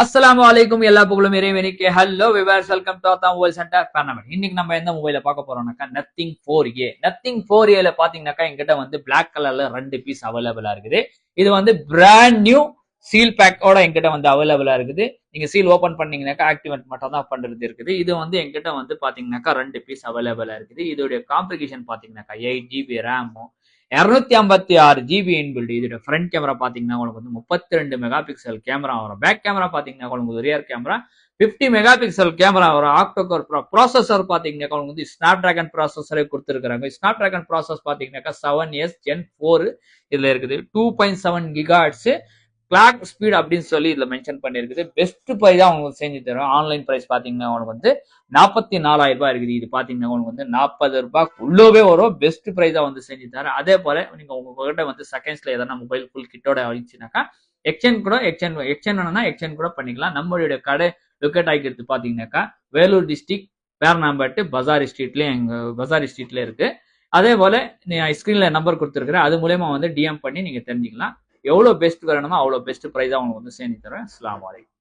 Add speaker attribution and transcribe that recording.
Speaker 1: அஸ்ஸலாமு அலைக்கும் எல்லா புகழும் இறைவனுக்கு. ஹலோ விவர்ஸ், வெல்கம் டு ஆத்தா மொபைல் சென்டர் பேர்னமெண்ட். இன்னைக்கு நம்ம எந்த மொபைல பார்க்க போறோம்னாக்கா நத்திங் 4A. நத்திங் 4Aல பாத்தீங்கன்னாக்கா எங்கிட்ட வந்து பிளாக் கலர்ல 2 பீஸ் அவைலபிளா இருக்குது. இது வந்து பிராண்ட் நியூ சீல் பேக்கோட எங்கிட்ட வந்து அவைலபிளா இருக்குது. நீங்க சீல் ஓபன் பண்ணீங்கன்னாக்கா ஆக்டிவேட் மட்டும் தான் பண்றது இருக்குது. இது வந்து எங்கிட்ட வந்து பாத்தீங்கன்னாக்கா 2 பீஸ் அவைலபிளா இருக்குது. இதோட காம்ப்ளிகேஷன் பாத்தீங்கன்னாக்கா 8GB ரேமும் 256 ஜிபி இன்பில்ட். இதோட ஃப்ரண்ட் கேமரா பாத்தீங்கன்னா உங்களுக்கு வந்து 32 மெகா பிக்சல் கேமரா வரும். பேக் கேமரா பாத்தீங்கன்னா உங்களுக்கு rear camera 50 mega pixel camera வரும். ஆக்டோகோர் ப்ராசஸர் பாத்தீங்கன்னா உங்களுக்கு வந்து ஸ்னாப் டிராகன் ப்ராசஸரே கொடுத்துருக்காங்க. ஸ்னாப் டிராகன் ப்ராசஸ் பாத்தீங்கன்னாக்கா 7S Gen 4 இதுல இருக்குது. 2.7 GHz கிளாக் ஸ்பீட் அப்படின்னு சொல்லி இதுல மென்ஷன் பண்ணிருக்குது. பெஸ்ட் ப்ரைஸ் தான் உங்களுக்கு செஞ்சு தரும். ஆன்லைன் பிரைஸ் பாத்தீங்கன்னா உங்களுக்கு வந்து 44,000 ரூபாய் இருக்குது. இது பாத்தீங்கன்னா உங்களுக்கு வந்து 40 ரூபாய்க்கு உள்ளவே வரும். பெஸ்ட் ப்ரைஸா வந்து செஞ்சு தரேன். அதே போல நீங்க உங்ககிட்ட வந்து செகண்ட்ஸ்ல எதனா மொபைல் ஃபுல் கிட்டோட ஆயிடுச்சுனாக்கா எக்ஸ்சேஞ்ச் வேணும்னா எக்ஸ்சேஞ்ச் கூட பண்ணிக்கலாம். நம்மளுடைய கடை லொக்கேட் ஆகிக்கிறது பாத்தீங்கன்னாக்கா வேலூர் டிஸ்ட்ரிக்ட் பேர்னாம்பட்டு பசாரி ஸ்ட்ரீட்ல இருக்கு. அதே போல நீ ஸ்கிரீன்ல நம்பர் கொடுத்துருக்கிறேன். அது மூலயமா வந்து டிஎம் பண்ணி நீங்க தெரிஞ்சுக்கலாம். எவ்வளவு பெஸ்ட் வரணுமோ அவ்வளவு பெஸ்ட் பிரைஸா உங்களுக்கு வந்து செஞ்சு தரேன். அஸ்ஸலாமு அலைக்கும்.